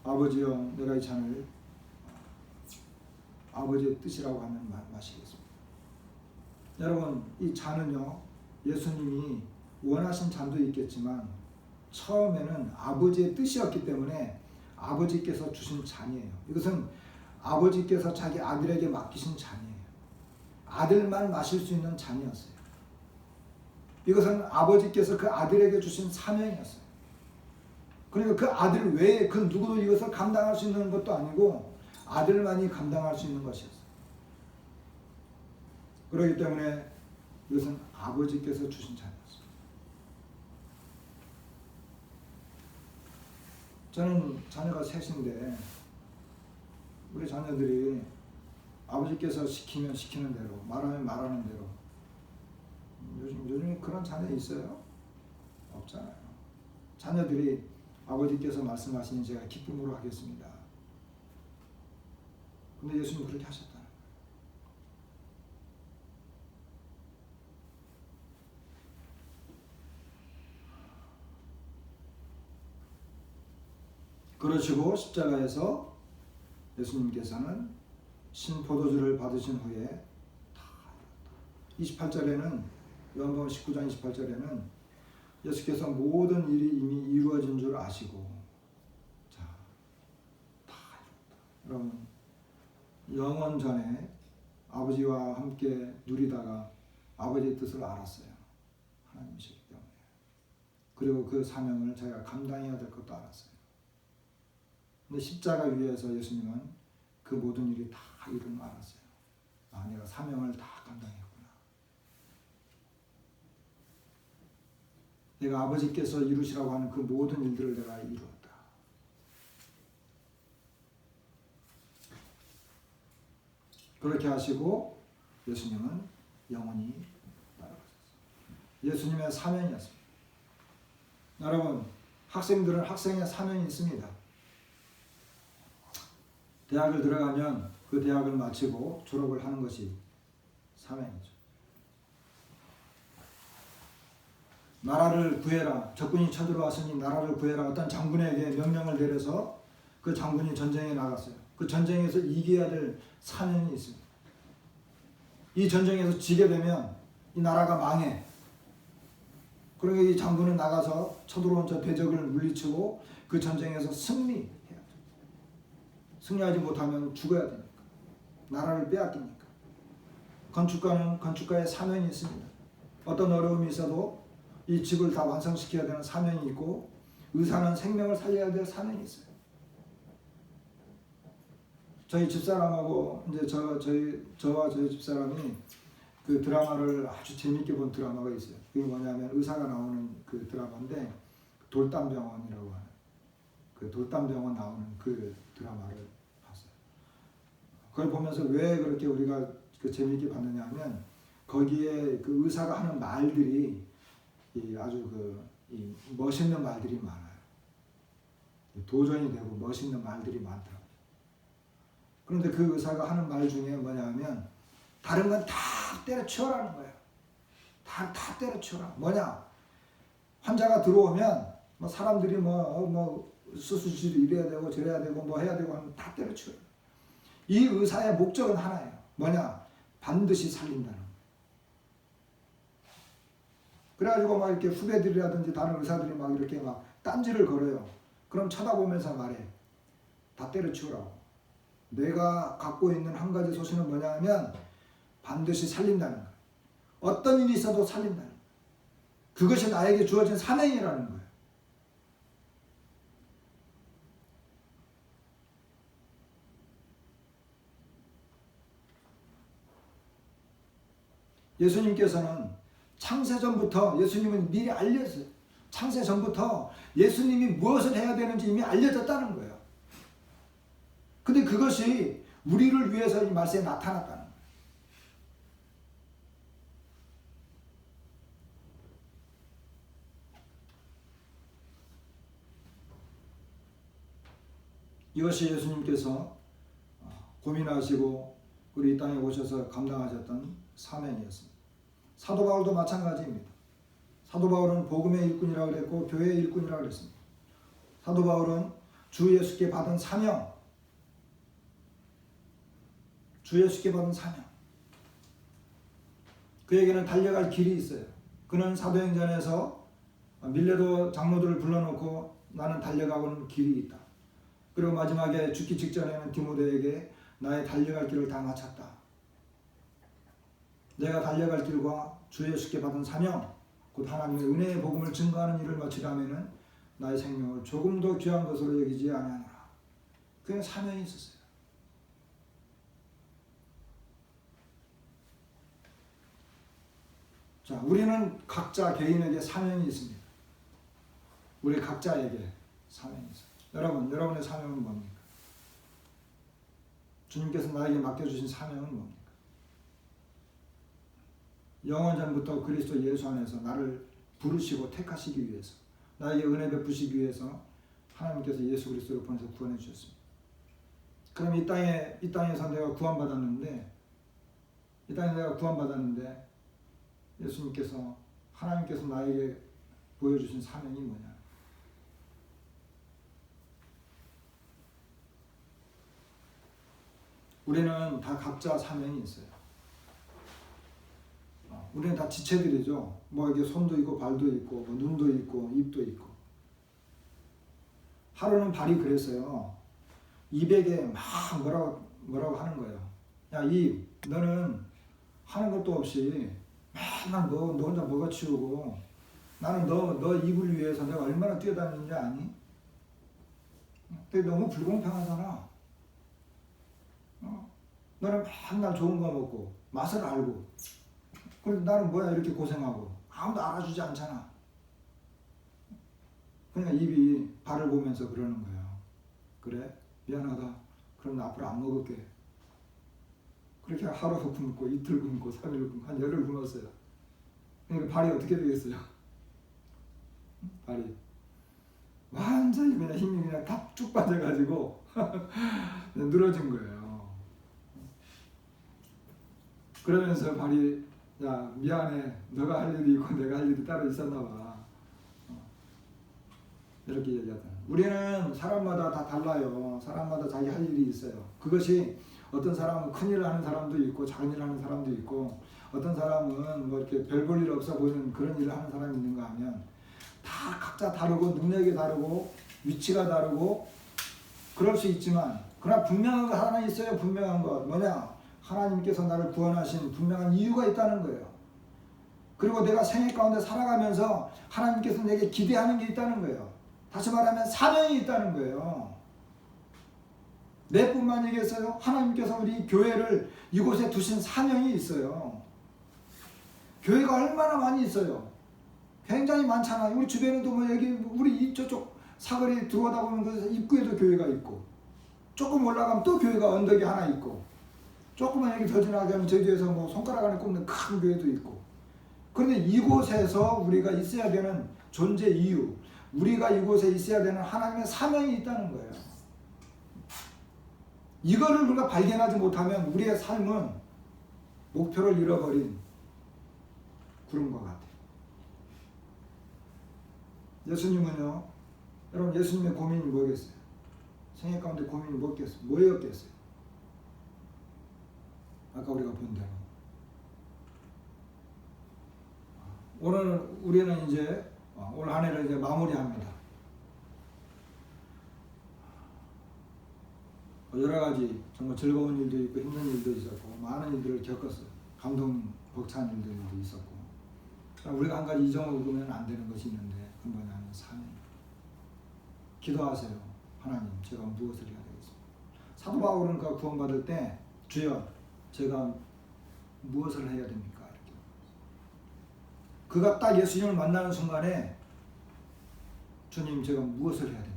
아버지여 내가 이 잔을 아버지의 뜻이라고 하면 마시겠습니다. 여러분 이 잔은요 예수님이 원하신 잔도 있겠지만 처음에는 아버지의 뜻이었기 때문에 아버지께서 주신 잔이에요. 이것은 아버지께서 자기 아들에게 맡기신 잔이에요. 아들만 마실 수 있는 잔이었어요. 이것은 아버지께서 그 아들에게 주신 사명이었어요. 그러니까 그 아들 외에 그 누구도 이것을 감당할 수 있는 것도 아니고 아들만이 감당할 수 있는 것이었어요. 그렇기 때문에 이것은 아버지께서 주신 잔이었어요. 저는 자녀가 셋인데 우리 자녀들이 아버지께서 시키면 시키는 대로 말하면 말하는 대로 요즘에 그런 자녀 있어요? 없잖아요. 자녀들이 아버지께서 말씀하시니 제가 기쁨으로 하겠습니다. 근데 예수님 그렇게 하셨다는 거예요. 그러시고 십자가에서 예수님께서는 신포도주를 받으신 후에 다 28절에는 요한복음 19장 28절에는 예수께서 모든 일이 이미 이루어진 줄 아시고 자, 다 이뤘다. 여러분 영원 전에 아버지와 함께 누리다가 아버지의 뜻을 알았어요. 하나님이시기 때문에. 그리고 그 사명을 자기가 감당해야 될 것도 알았어요. 근데 십자가 위에서 예수님은 그 모든 일이 다 이룬 걸 알았어요. 아, 내가 사명을 다 감당했구나. 내가 아버지께서 이루시라고 하는 그 모든 일들을 내가 이루었다. 그렇게 하시고 예수님은 영원히 따라가셨어요. 예수님의 사명이었습니다. 여러분, 학생들은 학생의 사명이 있습니다. 대학을 들어가면 그 대학을 마치고 졸업을 하는 것이 사명이죠. 나라를 구해라. 적군이 쳐들어왔으니 나라를 구해라. 어떤 장군에게 명령을 내려서 그 장군이 전쟁에 나갔어요. 그 전쟁에서 이겨야 될 사명이 있습니다. 이 전쟁에서 지게 되면 이 나라가 망해. 그러니까 이 장군은 나가서 쳐들어온 저 대적을 물리치고 그 전쟁에서 승리해야 돼. 승리하지 못하면 죽어야 되니까. 나라를 빼앗기니까. 건축가는 건축가의 사명이 있습니다. 어떤 어려움이 있어도 이 집을 다 완성시켜야 되는 사명이 있고, 의사는 생명을 살려야 될 사명이 있어요. 저희 집사람하고 이제 저와 저희 집사람이 그 드라마를 아주 재밌게 본 드라마가 있어요. 그게 뭐냐면 의사가 나오는 그 드라마인데 돌담병원이라고 하는 그 돌담병원 나오는 그 드라마를 봤어요. 그걸 보면서 왜 그렇게 우리가 그 재밌게 봤느냐 하면 거기에 그 의사가 하는 말들이 아주 이 멋있는 말들이 많아요. 도전이 되고 멋있는 말들이 많더라고요. 그런데 그 의사가 하는 말 중에 뭐냐면 다른 건 다 때려치워라는 거예요. 다 때려치워라. 뭐냐? 환자가 들어오면 뭐 사람들이 수술실이 이래야 되고 저래야 되고 뭐 해야 되고 하면 다 때려치워요. 이 의사의 목적은 하나예요. 뭐냐? 반드시 살린다는 거예요. 그래가지고 막 이렇게 후배들이라든지 다른 의사들이 막 이렇게 막 딴지를 걸어요. 그럼 쳐다보면서 말해. 다 때려치우라고. 내가 갖고 있는 한 가지 소신은 뭐냐 하면 반드시 살린다는 거예요. 어떤 일이 있어도 살린다는 거예요. 그것이 나에게 주어진 사명이라는 거예요. 예수님께서는 창세전부터 예수님은 미리 알려졌어요. 창세전부터 예수님이 무엇을 해야 되는지 이미 알려졌다는 거예요. 근데 그것이 우리를 위해서 이 말씀에 나타났다는 거예요. 이것이 예수님께서 고민하시고 우리 이 땅에 오셔서 감당하셨던 사명이었습니다. 사도 바울도 마찬가지입니다. 사도 바울은 복음의 일꾼이라고 그랬고 교회의 일꾼이라고 그랬습니다. 사도 바울은 주 예수께 받은 사명, 주 예수께 받은 사명, 그에게는 달려갈 길이 있어요. 그는 사도행전에서 밀레도 장로들을 불러놓고 나는 달려가고는 길이 있다. 그리고 마지막에 죽기 직전에는 디모데에게 나의 달려갈 길을 다 마쳤다. 내가 달려갈 길과 주 예수께 받은 사명, 곧 하나님의 은혜의 복음을 증거하는 일을 마치려면은 나의 생명을 조금도 귀한 것으로 여기지 아니하노라. 그게 사명이 있었어요. 자, 우리는 각자 개인에게 사명이 있습니다. 우리 각자에게 사명이 있어요. 여러분의 사명은 뭡니까? 주님께서 나에게 맡겨주신 사명은 뭡니까? 영원전부터 그리스도 예수 안에서 나를 부르시고 택하시기 위해서, 나에게 은혜 베푸시기 위해서 하나님께서 예수 그리스도를 보내서 구원해 주셨습니다. 그럼 이 땅에서 내가 구원받았는데, 예수님께서, 하나님께서 나에게 보여주신 사명이 뭐냐? 우리는 다 각자 사명이 있어요. 우리는 다 지체들이죠. 뭐 이게 손도 있고 발도 있고 뭐 눈도 있고 입도 있고. 하루는 발이 그랬어요. 입에게 막 뭐라고 하는 거예요. 야, 입, 너는 하는 것도 없이 맨날 너 혼자 먹어치우고 나는 너 입을 위해서 내가 얼마나 뛰어다니는지 아니? 근데 너무 불공평하잖아. 너는 맨날 좋은 거 먹고 맛을 알고 그런데 나는 뭐야 이렇게 고생하고 아무도 알아주지 않잖아. 그러니까 입이 발을 보면서 그러는 거예요. 그래? 미안하다. 그럼 나 앞으로 안 먹을게. 그렇게 하루 굶고 이틀 굶고 3일 굶고 한 열흘 굶었어요. 그러니까 발이 어떻게 되겠어요? 발이 완전히 그냥 힘이 그냥 다 쭉 빠져가지고 늘어진 거예요. 그러면서 발이 야 미안해, 너가 할 일이 있고 내가 할 일이 따로 있었나 봐. 이렇게 얘기하잖아요. 우리는 사람마다 다 달라요. 사람마다 자기 할 일이 있어요. 그것이 어떤 사람은 큰일을 하는 사람도 있고 작은 일을 하는 사람도 있고 어떤 사람은 뭐 이렇게 별 볼 일 없어 보이는 그런 일을 하는 사람이 있는가 하면 다 각자 다르고 능력이 다르고 위치가 다르고 그럴 수 있지만 그러나 분명한 거 하나 있어요. 분명한 거 뭐냐? 하나님께서 나를 구원하신 분명한 이유가 있다는 거예요. 그리고 내가 생애 가운데 살아가면서 하나님께서 내게 기대하는 게 있다는 거예요. 다시 말하면 사명이 있다는 거예요. 내뿐만 얘기했어요. 하나님께서 우리 교회를 이곳에 두신 사명이 있어요. 교회가 얼마나 많이 있어요. 굉장히 많잖아요. 우리 주변에도 뭐 여기 우리 저쪽 사거리 들어오다 보면 그 입구에도 교회가 있고 조금 올라가면 또 교회가 언덕이 하나 있고 조금만 여기 더 지나가면 제주에서 뭐 손가락 안에 꼽는 큰 교회도 있고. 그런데 이곳에서 우리가 있어야 되는 존재 이유, 우리가 이곳에 있어야 되는 하나님의 사명이 있다는 거예요. 이거를 우리가 발견하지 못하면 우리의 삶은 목표를 잃어버린 구름과 같아요. 예수님은요, 여러분 예수님의 고민이 뭐겠어요? 생애 가운데 고민이 뭐였겠어요? 아까 우리가 본 대로. 오늘 우리는 이제 올 한 해를 이제 마무리합니다. 여러 가지 정말 즐거운 일도 있고 힘든 일도 있었고 많은 일들을 겪었어요. 감동 벅찬 일들도 있었고. 우리가 한 가지 잊어먹으면 안 되는 것이 있는데 그 뭐냐면 사명. 기도하세요. 하나님, 제가 무엇을 해야 되겠습니까? 사도 바울은 그 구원받을 때 주여, 제가 무엇을 해야 됩니까? 이렇게. 그가 딱 예수님을 만나는 순간에 주님, 제가 무엇을 해야 됩니까?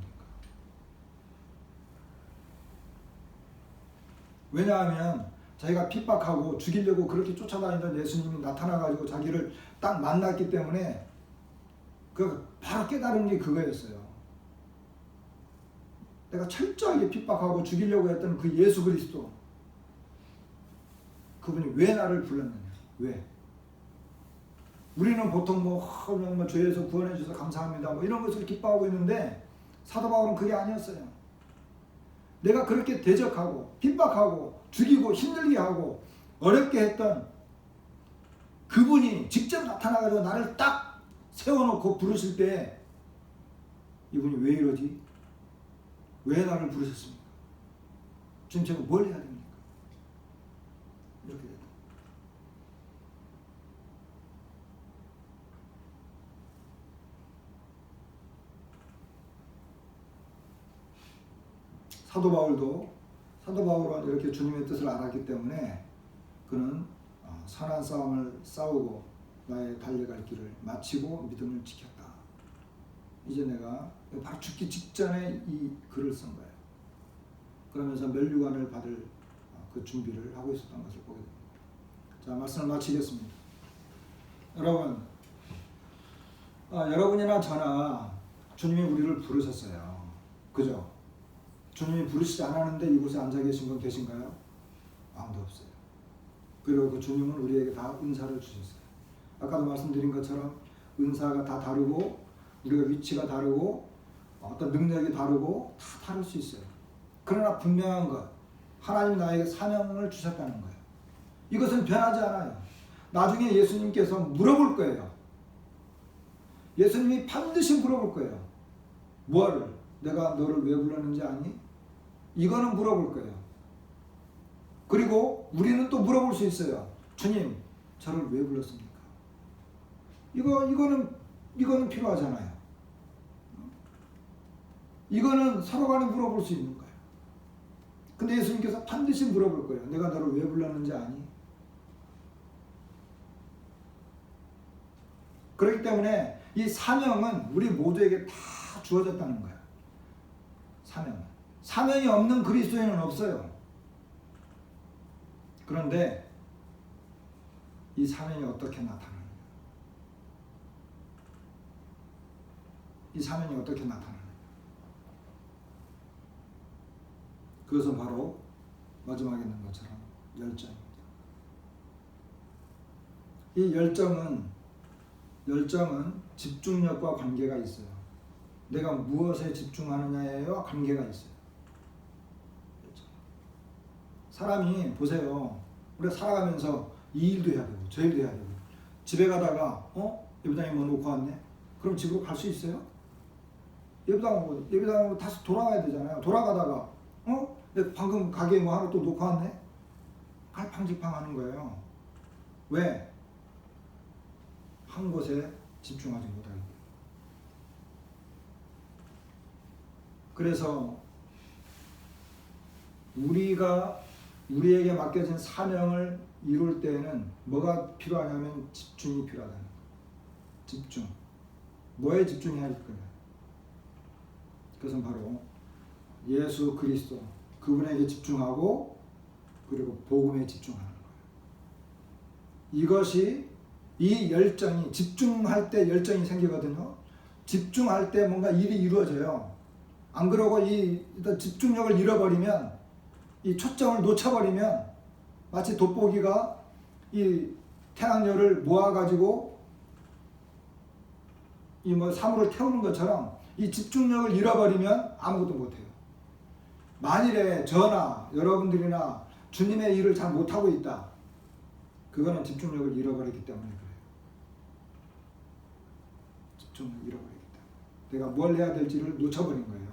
왜냐하면 자기가 핍박하고 죽이려고 그렇게 쫓아다니던 예수님이 나타나가지고 자기를 딱 만났기 때문에 그 바로 깨달은 게 그거였어요. 내가 철저하게 핍박하고 죽이려고 했던 그 예수 그리스도, 그분이 왜 나를 불렀느냐? 왜? 우리는 보통 뭐 죄에서 구원해 주셔서 감사합니다 뭐 이런 것을 기뻐하고 있는데, 사도 바울은 그게 아니었어요. 내가 그렇게 대적하고 핍박하고 죽이고 힘들게 하고 어렵게 했던 그분이 직접 나타나가지고 나를 딱 세워놓고 부르실 때, 이분이 왜 이러지? 왜 나를 부르셨습니까? 지금 제가 뭘 해야 됩니까? 이렇게 됐다. 사도 바울은 이렇게 주님의 뜻을 알았기 때문에 그는 선한 싸움을 싸우고 나의 달려갈 길을 마치고 믿음을 지켰다. 이제 내가 바로 죽기 직전에 이 글을 쓴 거예요. 그러면서 멸류관을 받을 그 준비를 하고 있었던 것을 보게 됩니다. 자, 말씀을 마치겠습니다. 여러분, 여러분이나 저나 주님이 우리를 부르셨어요. 그죠? 주님이 부르시지 않았는데 이곳에 앉아 계신 분 계신가요? 아무도 없어요. 그리고 그 주님은 우리에게 다 은사를 주셨어요. 아까도 말씀드린 것처럼 은사가 다 다르고 우리가 위치가 다르고 어떤 능력이 다르고 다 다를 수 있어요. 그러나 분명한 것, 하나님이 나에게 사명을 주셨다는 거예요. 이것은 변하지 않아요. 나중에 예수님께서 물어볼 거예요. 예수님이 반드시 물어볼 거예요. 뭐를? 내가 너를 왜 불렀는지 아니? 이거는 물어볼 거예요. 그리고 우리는 또 물어볼 수 있어요. 주님, 저를 왜 불렀습니까? 이거는 필요하잖아요. 이거는 서로 간에 물어볼 수 있는 거예요. 근데 예수님께서 반드시 물어볼 거예요. 내가 너를 왜 불렀는지 아니? 그렇기 때문에 이 사명은 우리 모두에게 다 주어졌다는 거예요. 사명이 없는 그리스도인은 없어요. 그런데 이 사명이 어떻게 나타나느냐? 이 사명이 어떻게 나타나느냐? 그것은 바로 마지막에 있는 것처럼 열정입니다. 이 열정은 집중력과 관계가 있어요. 내가 무엇에 집중하느냐에와 관계가 있어요. 사람이 보세요. 우리가 살아가면서 이 일도 해야 되고 저 일도 해야 되고, 집에 가다가 예배당에 뭐 놓고 왔네? 그럼 집으로 갈 수 있어요? 예배당 다시 돌아가야 되잖아요. 돌아가다가 내가 방금 가게에 뭐 하나 또 놓고 왔네? 갈팡질팡 하는 거예요. 왜? 한 곳에 집중하지 못하기 때문에. 그래서 우리에게 맡겨진 사명을 이룰 때에는 뭐가 필요하냐면 집중이 필요하다는 거예요. 집중. 뭐에 집중해야 할 거냐? 그것은 바로 예수 그리스도, 그분에게 집중하고 그리고 복음에 집중하는 거예요. 이것이, 이 열정이, 집중할 때 열정이 생기거든요. 집중할 때 뭔가 일이 이루어져요. 안 그러고 일단 집중력을 잃어버리면, 이 초점을 놓쳐버리면 마치 돋보기가 이 태양열을 모아가지고 이 사물을 태우는 것처럼 이 집중력을 잃어버리면 아무것도 못해요. 만일에 저나 여러분들이나 주님의 일을 잘 못하고 있다, 그거는 집중력을 잃어버렸기 때문에 그래요. 집중력을 잃어버렸기 때문에 내가 뭘 해야 될지를 놓쳐버린 거예요.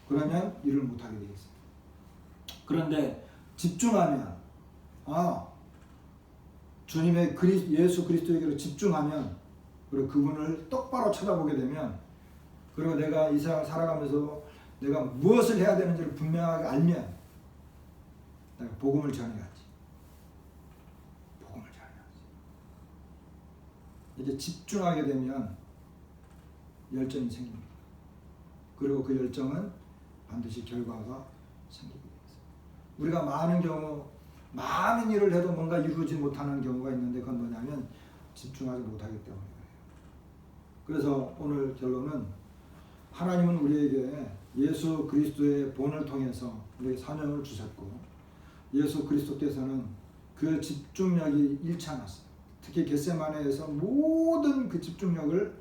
그러면 일을 못하게 되어 있어요. 그런데 집중하면, 주님의 예수 그리스도에게로 집중하면, 그리고 그분을 똑바로 쳐다보게 되면, 그리고 내가 이 세상을 살아가면서 내가 무엇을 해야 되는지를 분명하게 알면 내가 복음을 전해야지. 복음을 전해야지. 이제 집중하게 되면 열정이 생깁니다. 그리고 그 열정은 반드시 결과가 생기게 됩니다. 우리가 많은 일을 해도 뭔가 이루지 못하는 경우가 있는데, 그건 뭐냐면 집중하지 못하기 때문이에요. 그래서 오늘 결론은, 하나님은 우리에게 예수 그리스도의 본을 통해서 우리에게 사명을 주셨고 예수 그리스도께서는 그 집중력이 잃지 않았어요. 특히 겟세마네에서 모든 그 집중력을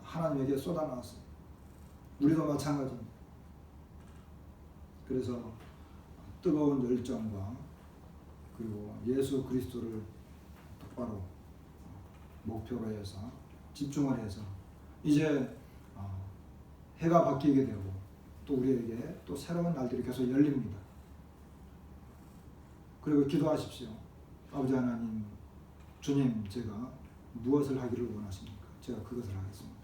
하나님에게 쏟아놨어요. 우리도 마찬가지입니다. 그래서 뜨거운 열정과 그리고 예수 그리스도를 똑바로 목표로 해서 집중을 해서 이제 해가 바뀌게 되고 또 우리에게 또 새로운 날들이 계속 열립니다. 그리고 기도하십시오. 아버지 하나님, 주님, 제가 무엇을 하기를 원하십니까? 제가 그것을 하겠습니다.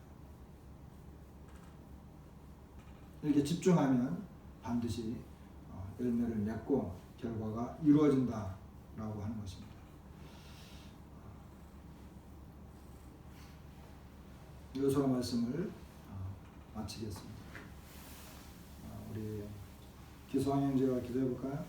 이렇게 집중하면 반드시 열매를 맺고 결과가 이루어진다라고 하는 것입니다. 이것으로 말씀을 마치겠습니다. 우리 기수왕 형제가 기도해 볼까요?